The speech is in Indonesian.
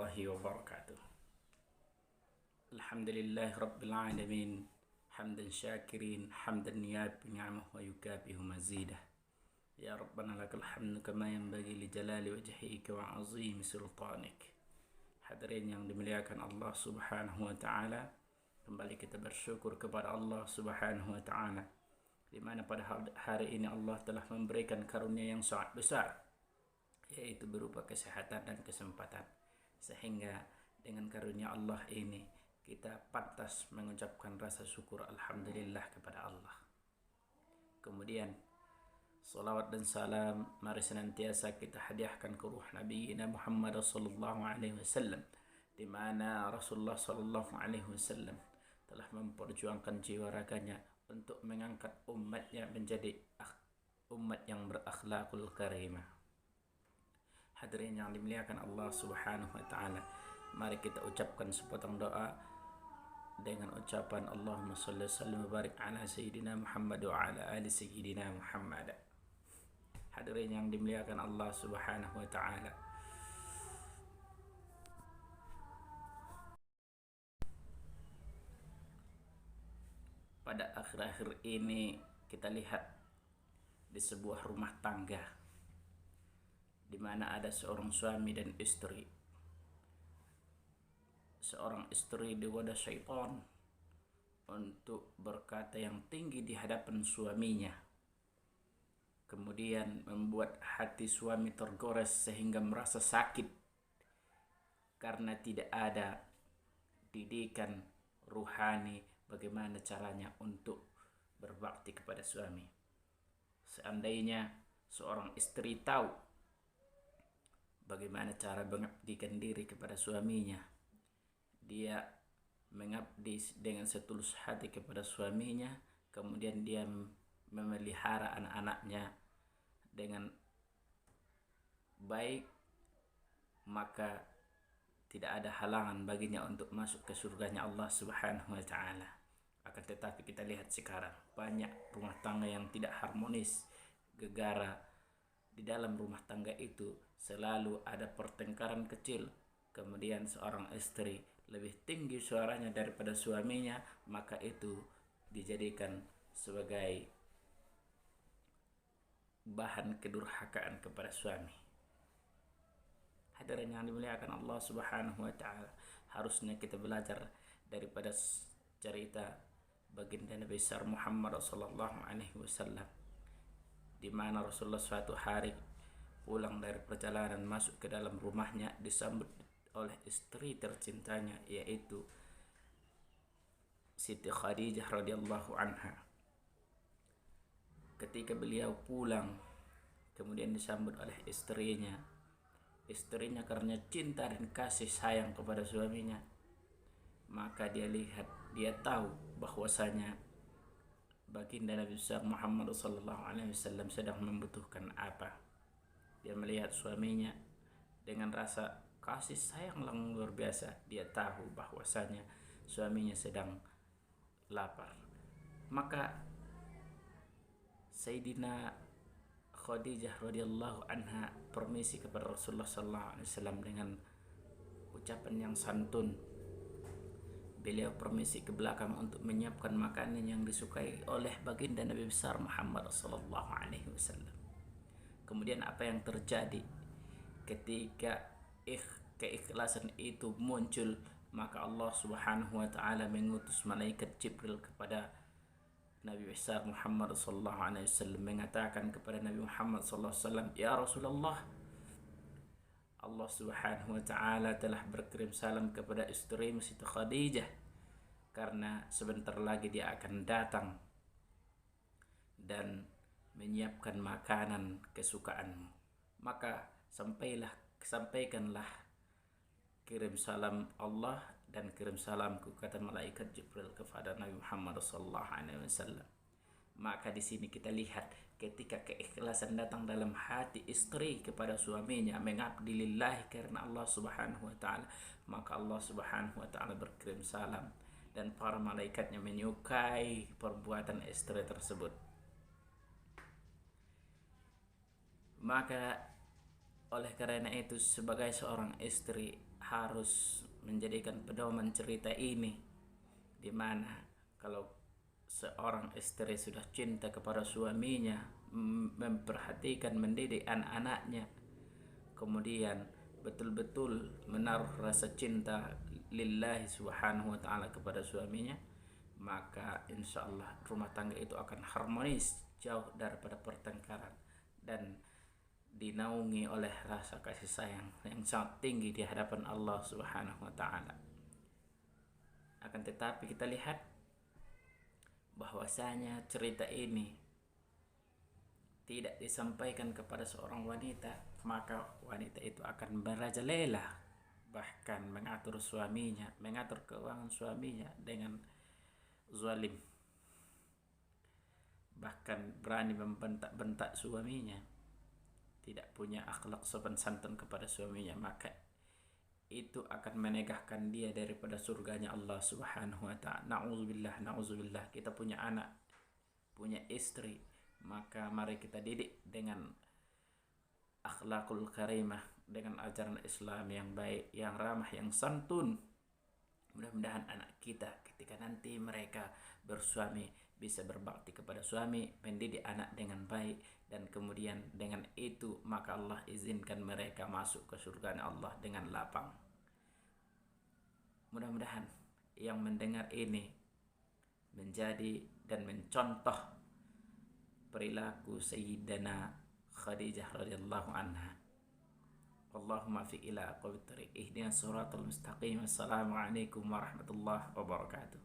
warahmatullahi wabarakatuh. Alhamdulillah rabbil alamin. Hamdan syakirin, hamdan yafi ni'amah wa yukabihu mazidah. Ya Rabbana lakal hamdu kama yanbaghi li jalali wajhika wa azimi sultanik. Hadirin yang dimuliakan Allah Subhanahu wa taala, kembali kita bersyukur kepada Allah Subhanahu wa taala di mana pada hari ini Allah telah memberikan karunia yang sangat besar, yaitu berupa kesehatan dan kesempatan, sehingga dengan karunia Allah ini kita pantas mengucapkan rasa syukur alhamdulillah kepada Allah. Kemudian salawat dan salam mari senantiasa kita hadiahkan ke ruh Nabi Muhammad sallallahu alaihi wasallam, di mana Rasulullah sallallahu alaihi wasallam telah memperjuangkan jiwa raganya untuk mengangkat umatnya menjadi umat yang berakhlakul karimah. Hadirin yang dimuliakan Allah Subhanahu wa taala, mari kita ucapkan sepotong doa dengan ucapan Allahumma shalli wa sallim wa barik ala sayyidina Muhammad wa ala ali sayyidina Muhammad. Hadirin yang dimuliakan Allah Subhanahu wa taala, pada akhir-akhir ini kita lihat di sebuah rumah tangga di mana ada seorang suami dan istri. Seorang istri digoda syaitan untuk berkata yang tinggi di hadapan suaminya, kemudian membuat hati suami tergores sehingga merasa sakit karena tidak ada didikan ruhani bagaimana caranya untuk berbakti kepada suami. Seandainya seorang istri tahu bagaimana cara mengabdikan diri kepada suaminya, dia mengabdi dengan setulus hati kepada suaminya, kemudian dia memelihara anak-anaknya dengan baik, maka tidak ada halangan baginya untuk masuk ke surganya Allah Subhanahu wa taala. Akan tetapi kita lihat sekarang banyak rumah tangga yang tidak harmonis, gegara. Di dalam rumah tangga itu selalu ada pertengkaran kecil, kemudian seorang istri lebih tinggi suaranya daripada suaminya, maka itu dijadikan sebagai bahan kedurhakaan kepada suami. Hadirin yang dimuliakan Allah Subhanahu wa taala, harusnya kita belajar daripada cerita baginda Nabi besar Muhammad sallallahu alaihi wasallam, di mana Rasulullah suatu hari pulang dari perjalanan masuk ke dalam rumahnya disambut oleh istri tercintanya, yaitu Siti Khadijah radhiyallahu anha. Ketika beliau pulang kemudian disambut oleh istrinya karena cinta dan kasih sayang kepada suaminya, maka dia tahu bahwasanya baginda Nabi besar Muhammad sallallahu alaihi wasallam sedang membutuhkan apa. Dia melihat suaminya dengan rasa kasih sayang yang luar biasa. Dia tahu bahwasanya suaminya sedang lapar. Maka Sayyidina Khadijah radhiyallahu anha permisi kepada Rasulullah sallallahu alaihi wasallam dengan ucapan yang santun. Beliau permisi ke belakang untuk menyiapkan makanan yang disukai oleh baginda Nabi besar Muhammad sallallahu alaihi wasallam. Kemudian apa yang terjadi ketika keikhlasan itu muncul, maka Allah Subhanahu wa taala mengutus malaikat Jibril kepada Nabi besar Muhammad sallallahu alaihi wasallam, mengatakan kepada Nabi Muhammad sallallahu alaihi wasallam, "Ya Rasulullah, Allah Subhanahu wa taala telah berkirim salam kepada istrimu Siti Khadijah karena sebentar lagi dia akan datang dan menyiapkan makanan kesukaanmu. Maka sampaikanlah kirim salam Allah dan kirim salamku," kata malaikat Jibril kepada Nabi Muhammad sallallahu alaihi wasallam. Maka di sini kita lihat ketika keikhlasan datang dalam hati istri kepada suaminya mengabdi lillahi karena Allah Subhanahu wa taala, maka Allah Subhanahu wa taala berkirim salam dan para malaikatnya menyukai perbuatan istri tersebut. Maka oleh karena itu sebagai seorang istri harus menjadikan pedoman cerita ini, di mana kalau seorang istri sudah cinta kepada suaminya, memperhatikan mendidik anak-anaknya, kemudian betul-betul menaruh rasa cinta lillahi subhanahu wa ta'ala kepada suaminya, maka insya Allah rumah tangga itu akan harmonis, jauh daripada pertengkaran, dan dinaungi oleh rasa kasih sayang yang sangat tinggi di hadapan Allah subhanahu wa ta'ala. Akan tetapi kita lihat bahwasanya cerita ini tidak disampaikan kepada seorang wanita, maka wanita itu akan merajalela, bahkan mengatur suaminya, mengatur keuangan suaminya dengan zalim, bahkan berani membentak-bentak suaminya, tidak punya akhlak sopan santun kepada suaminya, maka itu akan menegahkan dia daripada surganya Allah subhanahu wa ta'ala. Na'udzubillah, na'udzubillah. Kita punya anak, punya istri, maka mari kita didik dengan akhlakul karimah, dengan ajaran Islam yang baik, yang ramah, yang santun. Mudah-mudahan anak kita ketika nanti mereka bersuami bisa berbakti kepada suami, mendidik anak dengan baik, dan kemudian dengan itu maka Allah izinkan mereka masuk ke surga Allah dengan lapang. Mudah-mudahan yang mendengar ini menjadi dan mencontoh perilaku Sayyidina Khadijah radhiyallahu anha. Allahumma fi ila aqwamit thariq, ihdinas siratal mustaqim. Assalamualaikum warahmatullahi wabarakatuh.